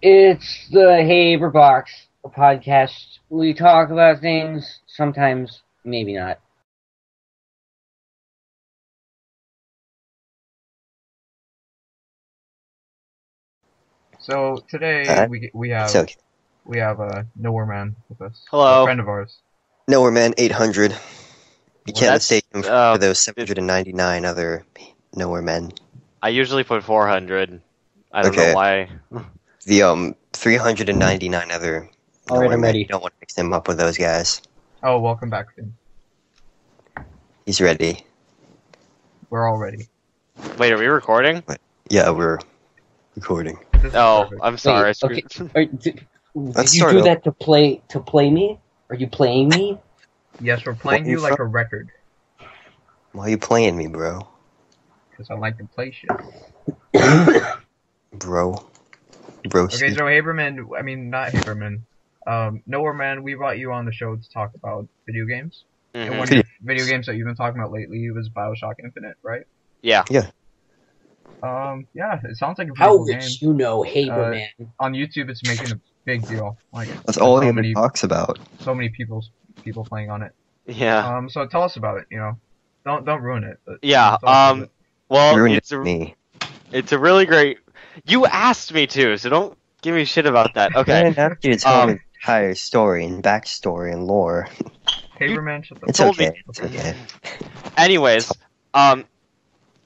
It's the HaberBox Podcast. We talk about things, sometimes, maybe not. So today we have Nowhereman with us. Hello. A friend of ours. Nowhereman 800. You can't that's- mistake him for those 799 other Nowheremen. I usually put 400. I don't know why. The 399 other Alright, I'm ready. You don't want to mix him up with those guys. Oh, welcome back, Finn. He's ready. We're all ready. Wait, are we recording? Yeah, we're recording. This is Oh, perfect. I'm sorry. Wait, okay. Did Let's you start do over. that to play me? Are you playing me? Yes, we're playing What you you like from? a record. Why are you playing me, bro? Because I like to play shit. Bro. Okay, so Haberman, I mean, not Haberman. Nowhereman, we brought you on the show to talk about video games. And one of the video games that you've been talking about lately was Bioshock Infinite, right? Yeah. Yeah, it sounds like a pretty How cool would game. you know, Haberman? On YouTube, it's making a big deal. Like, That's all so he many, ever talks about. so many people playing on it. Yeah. So tell us about it. You know, don't ruin it. But Yeah. tell us about it. Well, Ruined it's it for me. a really great. You asked me to, so don't give me shit about that. I Okay. didn't have you to tell me the entire story and backstory and lore. Haberman, shut the It's told me- okay. It's okay. Anyways,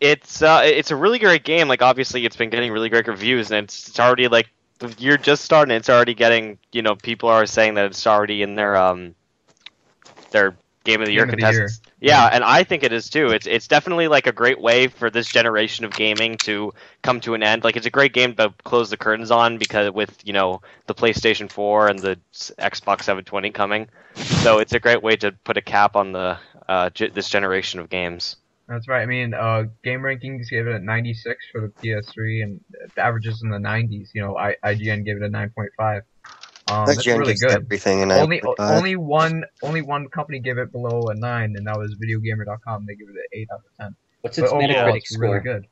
it's a really great game. Like, obviously, it's been getting really great reviews, and it's already like the year just started. And it's already getting, people are saying that it's already in their Game of the Year Game of the Year. contestants. Yeah, and I think it is too. It's definitely like a great way for this generation of gaming to come to an end. Like, it's a great game to close the curtains on because with the PlayStation 4 and the Xbox 720 coming, so it's a great way to put a cap on the this generation of games. That's right. I mean, game rankings gave it a 96 for the PS3, and the averages in the 90s. You know, IGN gave it a 9.5. That's IGN really gives good. everything and Only one company gave it below a 9, and that was VideoGamer.com. They gave it an 8 out of 10. What's But its overall, Metacritic it's really score? good.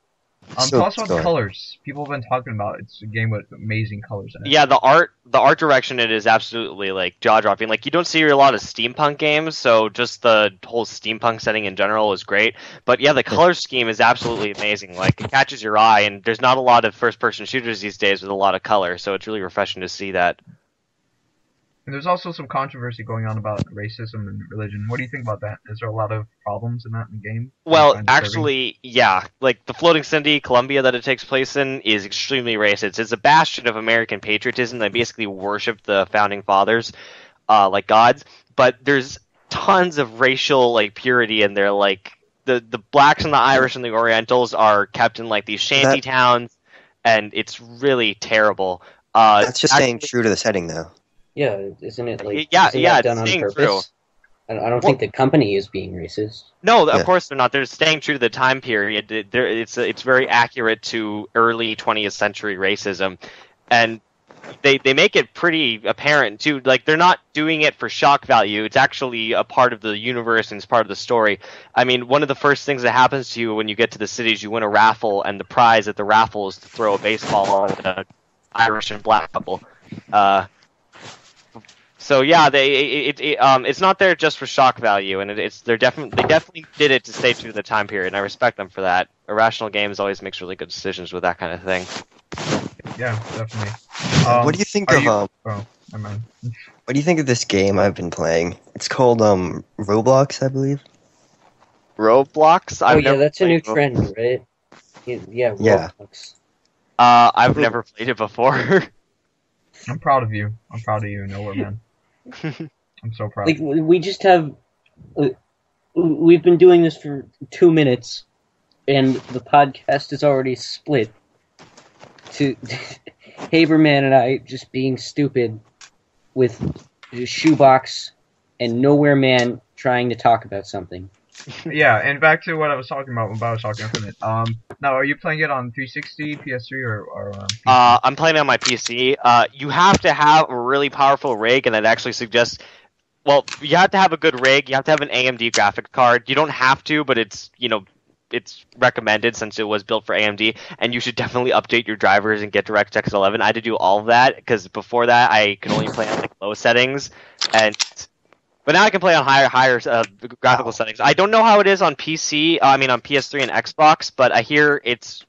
So Tell us about score. the colors. People have been talking about it. It's a game with amazing colors in it. Yeah, the art direction it is absolutely like jaw dropping. Like, you don't see a lot of steampunk games, so just the whole steampunk setting in general is great. But yeah, the color scheme is absolutely amazing. Like, it catches your eye, and there's not a lot of first person shooters these days with a lot of color, so it's really refreshing to see that. And there's also some controversy going on about racism and religion. What do you think about that? Is there a lot of problems in that in the game? Well, Kind of disturbing? actually, yeah. Like, the floating city, Colombia, that it takes place in is extremely racist. It's a bastion of American patriotism. They basically worship the founding fathers like gods. But there's tons of racial, like, purity in there. Like, the blacks and the Irish and the Orientals are kept in, like, these shanty towns, and it's really terrible. That's just staying true to the setting, though. Yeah, isn't it like Yeah, isn't yeah, that done it's on staying purpose? I don't think the company is being racist. No, Yeah. of course they're not. They're staying true to the time period. It's very accurate to early 20th century racism, and they make it pretty apparent too. Like, they're not doing it for shock value. It's actually a part of the universe and it's part of the story. I mean, one of the first things that happens to you when you get to the cities, you win a raffle, and the prize at the raffle is to throw a baseball at an Irish and black couple. So yeah, it's not there just for shock value, and they definitely did it to stay true to the time period, and I respect them for that. Irrational Games always makes really good decisions with that kind of thing. Yeah, definitely. What do you think of Oh, never mind. What do you think of this game I've been playing? It's called Roblox, I believe. Roblox? Oh yeah, that's a new trend, right? Yeah, Yeah. Roblox. I've never played it before. I'm proud of you. I'm proud of you, Nowhereman. I'm so proud. Like, we just have... we've been doing this for 2 minutes, and the podcast is already split to Haberman and I just being stupid with Shoebox and Nowhereman trying to talk about something. Yeah, and back to what I was talking about with Bioshock Infinite. Now, are you playing it on 360, PS3, or PC? I'm playing it on my PC. You have to have a really powerful rig, and I'd actually suggest... Well, you have to have a good rig. You have to have an AMD graphics card. You don't have to, but it's, it's recommended since it was built for AMD, and you should definitely update your drivers and get DirectX 11. I had to do all of that because before that I could only play on like low settings, but now I can play on higher graphical settings. I don't know how it is on PC. I mean on PS3 and Xbox, but I hear it's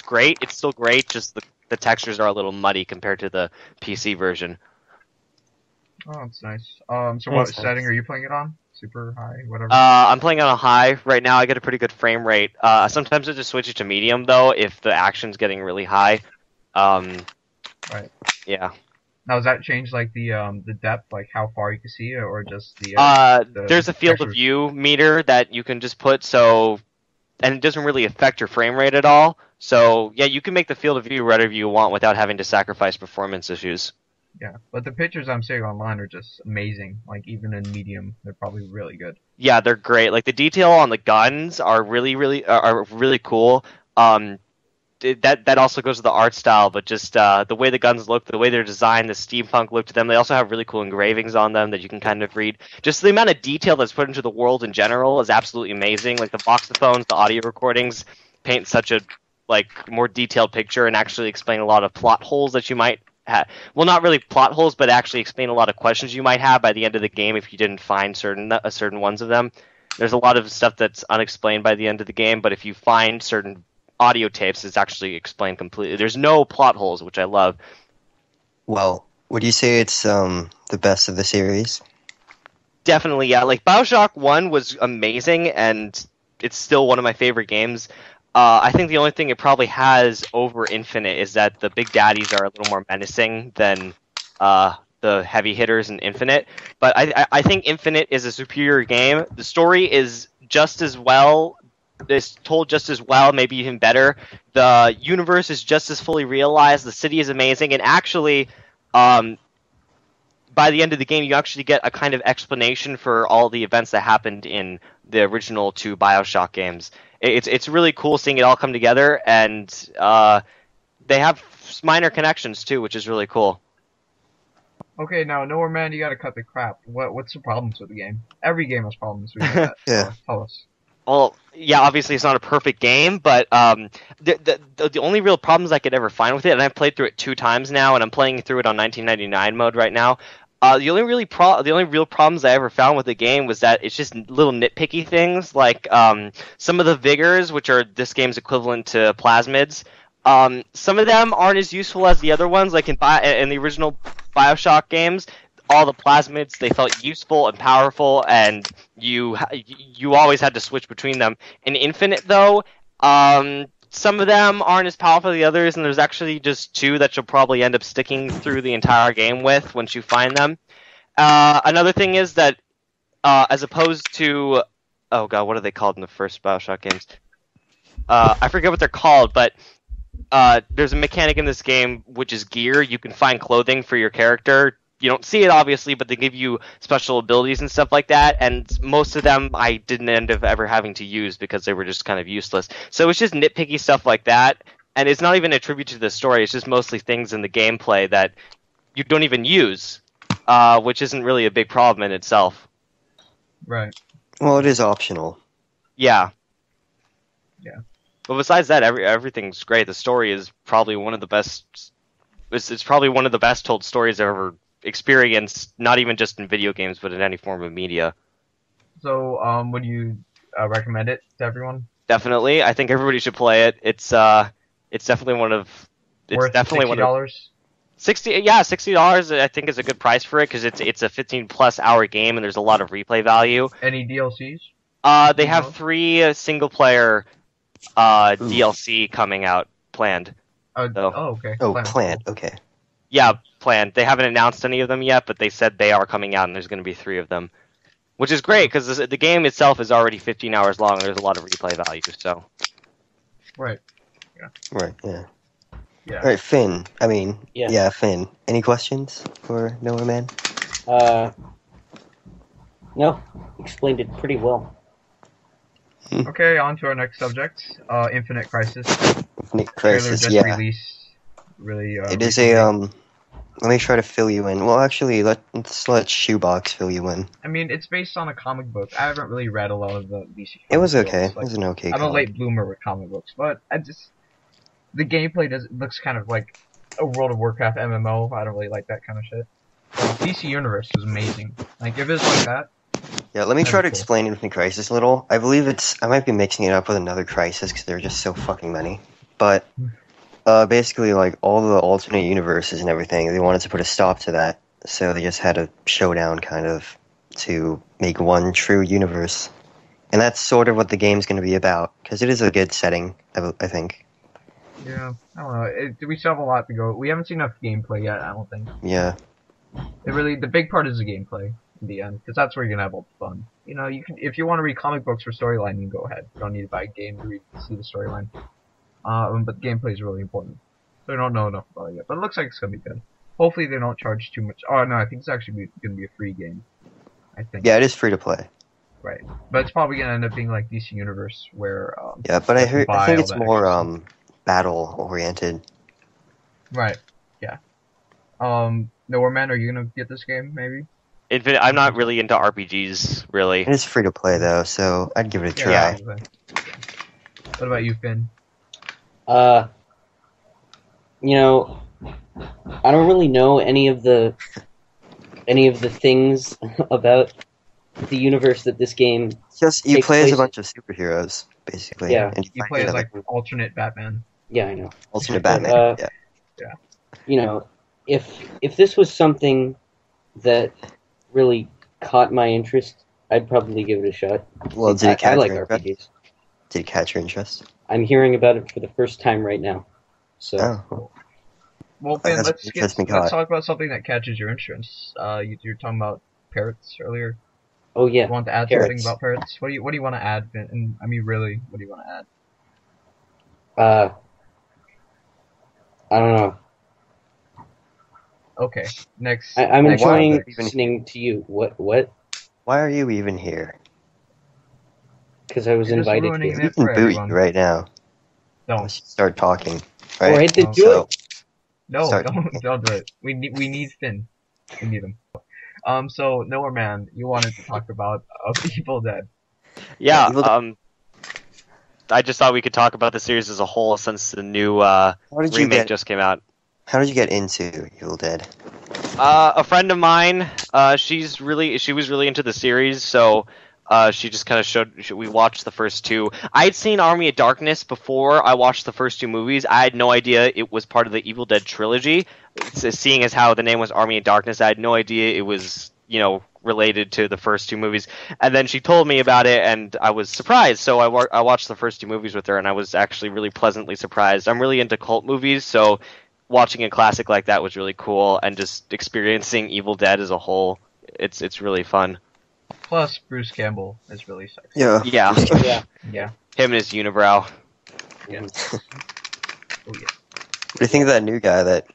great. It's still great. Just the textures are a little muddy compared to the PC version. Oh, that's nice. So what setting are you playing it on? Super high, whatever. I'm playing on a high right now. I get a pretty good frame rate. Sometimes I just switch it to medium though if the action's getting really high. Right. Yeah. Now, does that change like the depth, like how far you can see, or just the there's a field of view meter that you can just put and it doesn't really affect your frame rate at all. So yeah, you can make the field of view whatever you want without having to sacrifice performance issues. Yeah, but the pictures I'm seeing online are just amazing. Like even in medium, they're probably really good. Yeah, they're great. Like the detail on the guns are really cool. That also goes to the art style, but just the way the guns look, the way they're designed, the steampunk look to them. They also have really cool engravings on them that you can kind of read. Just the amount of detail that's put into the world in general is absolutely amazing. Like the voxophones, the audio recordings paint such a more detailed picture and actually explain a lot of plot holes that you might have. Well, not really plot holes, but actually explain a lot of questions you might have by the end of the game if you didn't find certain ones of them. There's a lot of stuff that's unexplained by the end of the game, but if you find certain audio tapes, it's actually explained completely. There's no plot holes, which I love. Well, would you say it's the best of the series? Definitely, yeah. Like Bioshock 1 was amazing, and it's still one of my favorite games. I think the only thing it probably has over Infinite is that the big daddies are a little more menacing than the heavy hitters in Infinite. But I think Infinite is a superior game. The story is just as well. It's told just as well, maybe even better. The universe is just as fully realized. The city is amazing, and actually, by the end of the game, you actually get a kind of explanation for all the events that happened in the original 2 Bioshock games. It's really cool seeing it all come together, and they have minor connections too, which is really cool. Okay, now Nowhereman, you gotta cut the crap. What's the problems with the game? Every game has problems with that. Yeah. So tell us. Well, yeah, obviously it's not a perfect game, but the only real problems I could ever find with it, and I've played through it 2 times now, and I'm playing through it on 1999 mode right now. The only real problems I ever found with the game was that it's just little nitpicky things, like some of the vigors, which are this game's equivalent to plasmids. Some of them aren't as useful as the other ones, like in the original Bioshock games. All the plasmids, they felt useful and powerful, and you always had to switch between them. In Infinite, though, some of them aren't as powerful as the others, and there's actually just 2 that you'll probably end up sticking through the entire game with once you find them. Another thing is that, as opposed to... Oh god, what are they called in the first Bioshock games? I forget what they're called, but there's a mechanic in this game which is gear. You can find clothing for your character. You don't see it, obviously, but they give you special abilities and stuff like that, and most of them I didn't end up ever having to use because they were just kind of useless. So it's just nitpicky stuff like that, and it's not even a tribute to the story. It's just mostly things in the gameplay that you don't even use, which isn't really a big problem in itself. Right. Well, it is optional. Yeah. Yeah. But besides that, everything's great. The story is probably one of the best... It's probably one of the best told stories I've ever experienced, not even just in video games, but in any form of media. So, would you recommend it to everyone? Definitely, I think everybody should play it. It's definitely one of. It's Worth definitely $60? $60 I think is a good price for it because it's a 15+ hour game and there's a lot of replay value. Any DLCs? They have 3 single player DLC coming out planned. Okay. Oh, planned. Okay. Yeah, planned. They haven't announced any of them yet, but they said they are coming out, and there's going to be 3 of them, which is great because the game itself is already 15 hours long. And there's a lot of replay value, so. Right. Yeah. Right. Yeah. Yeah. All right, Finn. Yeah. Yeah, Finn. Any questions for Nowhereman? No, explained it pretty well. Okay, on to our next subject. Infinite Crisis. Infinite Crisis. Trailer just released. Really. It is recently. Let me try to fill you in. Well, actually, let's let Shoebox fill you in. I mean, it's based on a comic book. I haven't really read a lot of the DC. It was comic okay. books. It was an okay I'm a comic. late bloomer with comic books, but the gameplay looks kind of like a World of Warcraft MMO. I don't really like that kind of shit. The DC Universe is amazing. Like, if it's like that. Yeah, let me try to cool. explain Infinite Crisis a little. I believe I might be mixing it up with another Crisis because there are just so fucking many. But basically, like, all the alternate universes and everything, they wanted to put a stop to that. So they just had a showdown, kind of, to make one true universe. And that's sort of what the game's going to be about, because it is a good setting, I think. Yeah, I don't know. We still have a lot to go. We haven't seen enough gameplay yet, I don't think. Yeah. The big part is the gameplay in the end, because that's where you're gonna have all the fun. You know, if you want to read comic books for storyline, you can go ahead. You don't need to buy a game to see the storyline. But gameplay is really important. So I don't know enough about it yet, but it looks like it's gonna be good. Hopefully they don't charge too much. Oh no, I think it's actually gonna be a free game. I think. Yeah, it is free to play. Right, but it's probably gonna end up being like DC Universe, where yeah, but I think it's more battle oriented. Right. Yeah. Nowhereman, are you gonna get this game? Maybe. I'm not really into RPGs, really. It is free to play though, so I'd give it a try. Yeah. What about you, Finn? You know, I don't really know any of the things about the universe that this game. Just you play as a bunch of superheroes, basically. Yeah, and you play as like alternate Batman. Yeah, I know. Alternate Batman. Yeah. You know, if this was something that really caught my interest, I'd probably give it a shot. Well, did it catch I like your RPGs. interest? Did it catch your interest? I'm hearing about it for the first time right now. So. Oh. Well, Finn, let's talk about something that catches your interest. You were talking about parrots earlier. Oh yeah. You want to add something about parrots? What do you want to add, Finn? And I mean, really, what do you want to add? I don't know. Okay, next. I'm enjoying listening to you. What? Why are you even here? Because I was invited here. You can boot you right now. Don't start talking. Right? Or hit the do it. No, don't do it. We need Finn. We need him. So Nowhereman, you wanted to talk about Evil Dead. Yeah. I just thought we could talk about the series as a whole since the new remake just came out. How did you get into Evil Dead? A friend of mine, she was really into the series, so she just kind of we watched the first two. I had seen Army of Darkness before I watched the first two movies. I had no idea it was part of the Evil Dead trilogy. Seeing as how the name was Army of Darkness, I had no idea it was, related to the first two movies. And then she told me about it, and I was surprised. So I watched the first two movies with her, and I was actually really pleasantly surprised. I'm really into cult movies, so watching a classic like that was really cool, and just experiencing Evil Dead as a whole, it's really fun. Plus, Bruce Campbell is really sexy. Yeah. Yeah. Him and his unibrow. Yeah. Oh yeah. What do you think of that new guy that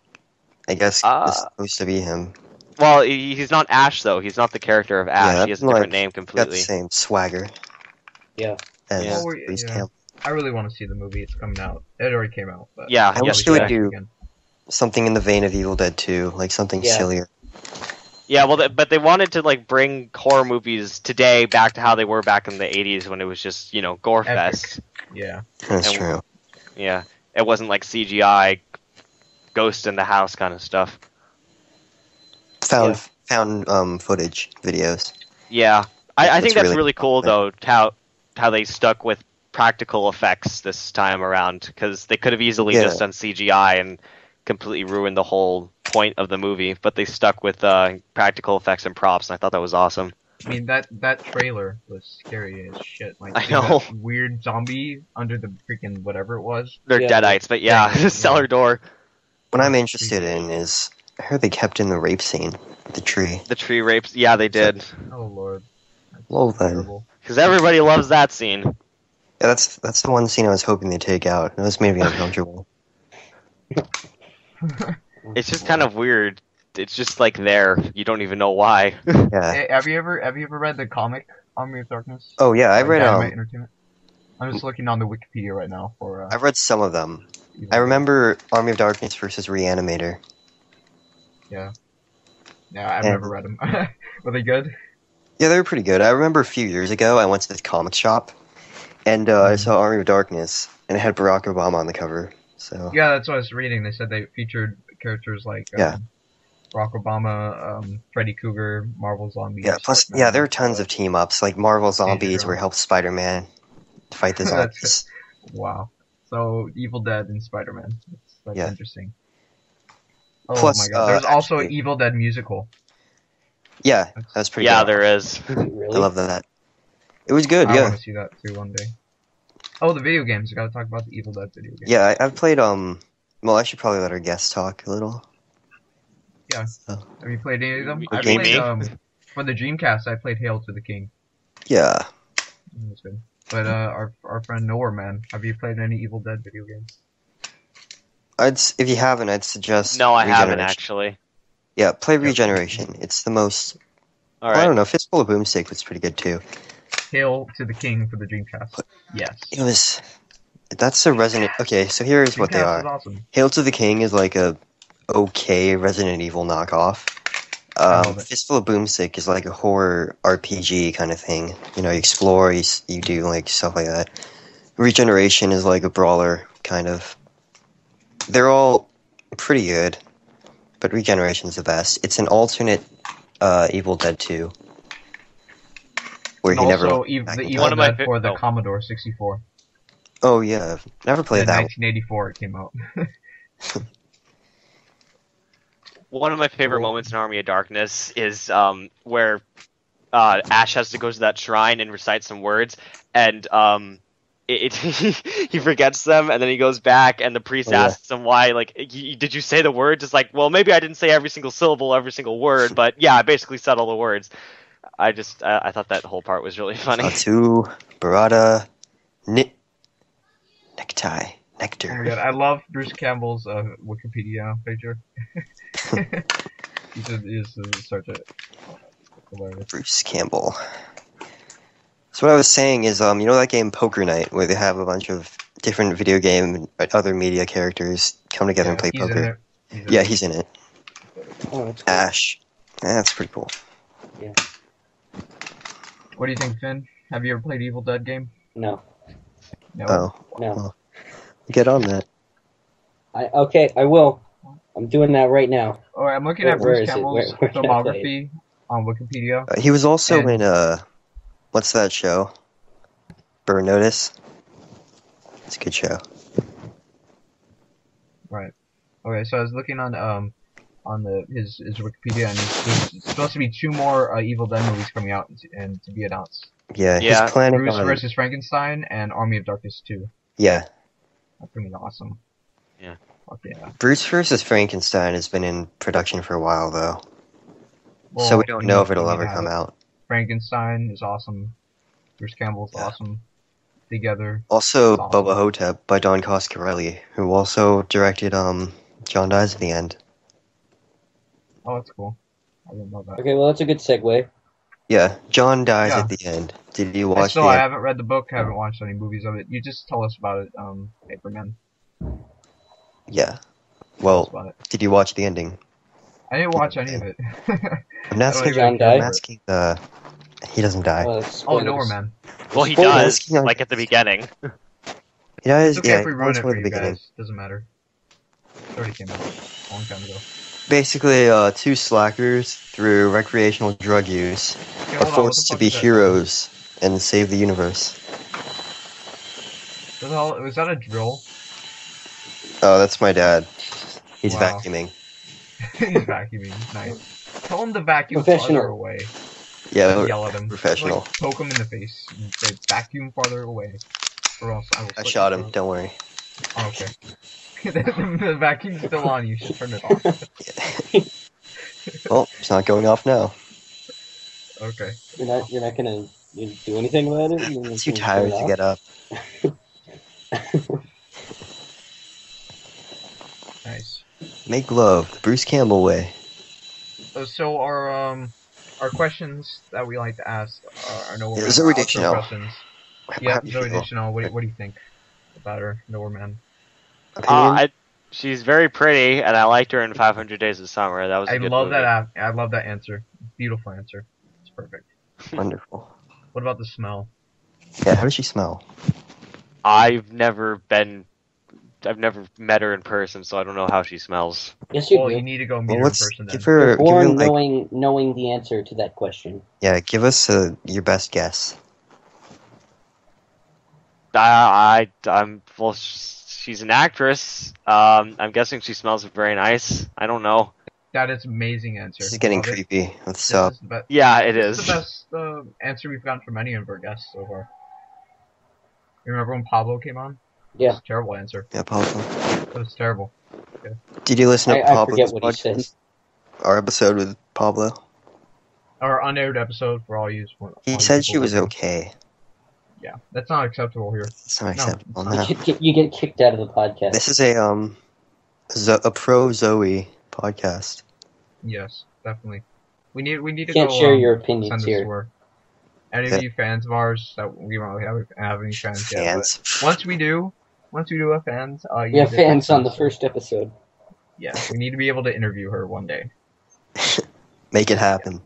I guess is supposed to be him? Well, he's not Ash though. He's not the character of Ash. He has a different name completely. Got the same swagger. Yeah. As Bruce Campbell. I really want to see the movie. It's coming out. It already came out. But yeah. I wish they would do something in the vein of Evil Dead 2, like something sillier. Yeah, well, but they wanted to bring horror movies today back to how they were back in the 80s when it was just gore fest. Yeah, that's true. Yeah, it wasn't like CGI, ghost in the house kind of stuff. Found footage videos. Yeah, I think that's really cool though. How they stuck with practical effects this time around, because they could have easily just done CGI and completely ruined the whole point of the movie, but they stuck with practical effects and props, and I thought that was awesome. I mean, that trailer was scary as shit. Like, I know. That weird zombie under the freaking whatever it was. They're deadites, but the cellar door. What I'm interested in is, I heard they kept in the rape scene, the tree. The tree rapes, yeah, they did. Oh lord. Well then. Because everybody loves that scene. Yeah, that's the one scene I was hoping they'd take out. It was made me uncomfortable. It's just kind of weird. It's just there. You don't even know why. Yeah. Hey, have you ever read the comic Army of Darkness? Oh yeah, I've read Entertainment. I'm just looking on the Wikipedia right now for. I've read some of them. I remember Army of Darkness versus Reanimator. Yeah, I've never read them. Were they good? Yeah, they were pretty good. I remember a few years ago, I went to the comic shop, and I saw Army of Darkness, and it had Barack Obama on the cover. So Yeah, that's what I was reading. They said they featured characters like Barack Obama, Freddy Krueger, Marvel Zombies. yeah, plus Batman, there are tons of team ups like Marvel Zombies, where he helps Spider-Man fight the zombies. Wow. So Evil Dead and Spider-Man. That's interesting. Oh Plus, my god. There's also an actually, Evil Dead musical. Yeah, that's pretty. Yeah, good. there is. Really? I love that. It was good. I want to see that too one day. Oh, the video games. I gotta talk about the Evil Dead video game. Yeah, I've played. Well, I should probably let our guest talk a little. Yeah. So. Have you played any of them? I Gaming? played for the Dreamcast. I played Hail to the King. Yeah. It was good. But our friend Nowhereman, have you played any Evil Dead video games? If you haven't, I'd suggest. No, I haven't Regeneration. actually. Yeah, play Regeneration. It's the most. All I right. don't know. Fistful of Boomstick was pretty good too. Hail to the King for the Dreamcast. Yes. It was. That's a Resident. Okay, so here's what they Dreamcast is are. awesome. Hail to the King is like a okay Resident Evil knockoff. love it. Fistful of Boomstick is like a horror RPG kind of thing. You know, you explore, you do like stuff like that. Regeneration is like a brawler kind of. They're all pretty good, but Regeneration's the best. It's an alternate Evil Dead 2. Where And he also, never. the Evil One of my Dead for the oh. Commodore 64. Oh yeah, I've never played In that. 1984 it came out. One of my favorite moments in Army of Darkness is where Ash has to go to that shrine and recite some words, and he forgets them, and then he goes back, and the priest asks him why, like, did you say the words? It's like, well, maybe I didn't say every single syllable, every single word, but yeah, I basically said all the words. I thought that whole part was really funny. Tatu, Barada, Necktie, Nectar. Oh my god, I love Bruce Campbell's Wikipedia picture. He's such a hilarious. Bruce Campbell. So what I was saying is, you know that game Poker Night, where they have a bunch of different video game and other media characters come together and play poker? He's in it. Oh, that's cool. Ash. That's pretty cool. Yeah. What do you think, Finn? Have you ever played Evil Dead game? No. No. Oh. No. Well, get on that. I will. I'm doing that right now. Alright, I'm looking at Where Bruce is it? Campbell's Where can I play filmography on Wikipedia. He was also And- in, what's that show? Burn Notice? It's a good show. Right. Okay, so I was looking on his Wikipedia, and there's supposed to be 2 more Evil Dead movies coming out and to be announced. Yeah, Yeah. he's planning Bruce on... vs. Frankenstein and Army of Darkness 2. Yeah. That's gonna be awesome. Yeah. Fuck yeah. Bruce vs. Frankenstein has been in production for a while, though. Well, So we don't know if it'll we ever have come it. out. Frankenstein is awesome. Bruce Campbell's awesome. Together. Also, It's awesome. Bubba Hotep by Don Coscarelli, who also directed John Dies at the End. Oh, that's cool. I didn't know that. Okay, well, that's a good segue. Yeah, John Dies Yeah. at the End. Did you I watch still the I end? haven't read the book, haven't watched any movies of it. You just tell us about it, Habermann. Yeah. Tell us Well, about it. did you watch the ending? I didn't watch any of it. I'm asking. John I'm died? asking. He doesn't die. Well, it's Oh, spoilers. Nowhereman. Well, he Spoilers. does, like at the beginning. He dies. It's okay Yeah, if we he ruin dies it toward for the you beginning. guys. Doesn't matter. It already came out a long time ago. Basically, 2 slackers through recreational drug use Okay, are hold on, what the forced to fuck be is that? heroes and save the universe. What the hell? Was that a drill? Oh, that's my dad. He's Wow. vacuuming. He's vacuuming. Nice. Tell him to vacuum Professional. farther away. Yeah, Yell at him. professional. Like, poke him in the face and say, vacuum farther away. Or else I will I slit shot your him. throat. Don't worry. Oh, okay. The vacuum's still on. You should turn it off. Well, it's not going off now. Okay. You're not gonna do anything about it? You're I'm just too gonna tired turn to it get up. Nice. Make love, the Bruce Campbell way. So our questions that we like to ask are no Yeah, Zoe Dictionary. questions. How Yeah, do you Zoe feel? Dictionary. What do you think about her, Nowhereman? Opinion? She's very pretty, and I liked her in 500 Days of Summer. That was a good movie. I love that answer. Beautiful answer. It's perfect. Wonderful. What about the smell? Yeah, how does she smell? I've never met her in person, so I don't know how she smells. Yes, you Well, do. you need to go meet Well, her in let's person then. give her. You're born Give her like, knowing the answer to that question. yeah, give us your best guess. Well, she's an actress. I'm guessing she smells very nice. I don't know. That is an amazing answer. This is getting Love it. creepy. What's This up? is the best. Yeah, it This is. is the best answer we've gotten from any of our guests so far. You remember when Pablo came on? Yeah. It was a terrible answer. Yeah, Pablo. It was terrible. Did you listen to I Pablo's forget what he podcast? said. Our episode with Pablo. Our unaired episode for all you. He said she was okay. Yeah, that's not acceptable here. It's not No, acceptable. it's No. You get kicked out of the podcast. This is a pro Zoe podcast. Yes, definitely. We need to Can't go, share your send opinions this here. to her. Any of you fans of ours that we don't really have any fans yet. Fans. But once we do have fans, you We have need to fans on the text us. first episode. Yes, we need to be able to interview her one day. Make it happen.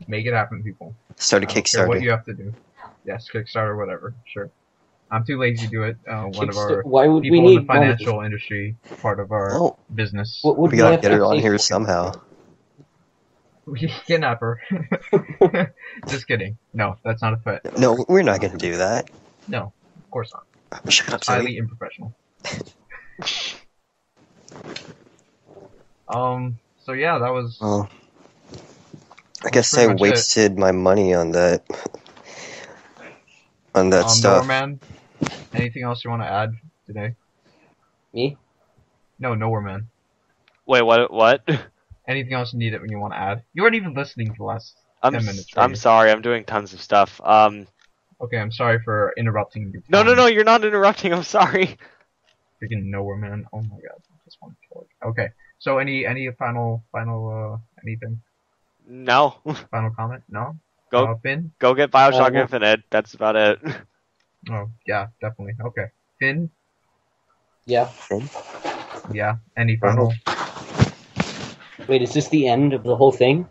Make it happen, people. Start a I don't care what Kickstarter. you have to do. Yes, Kickstarter, whatever. Sure. I'm too lazy to do it. One of our Why would we people in need the financial industry, part of our Oh, business. What would we gotta have get to her on pay here for? somehow. We kidnap her. Just kidding. No, that's not a fit. No, we're not gonna do that. No, of course not. Shut up, Highly Zoe. unprofessional. So yeah, that was. Well, I guess pretty I much wasted my money on that. On that stuff. Nowhereman. Anything else you want to add today? Me? No, Nowhereman. Wait, what? Anything else you need it when you want to add? You weren't even listening to the last 10 minutes. were I'm you? sorry. I'm doing tons of stuff. Okay, I'm sorry for interrupting you. No. You're not interrupting. I'm sorry. Freaking Nowhereman. Oh my god. I just want to kill it. Okay. So any final anything? No. Final comment? No? Go Finn? go get Bioshock well- Infinite. That's about it. Oh, yeah, definitely. Okay. Finn? Yeah. Yeah. Any final? Wait, is this the end of the whole thing?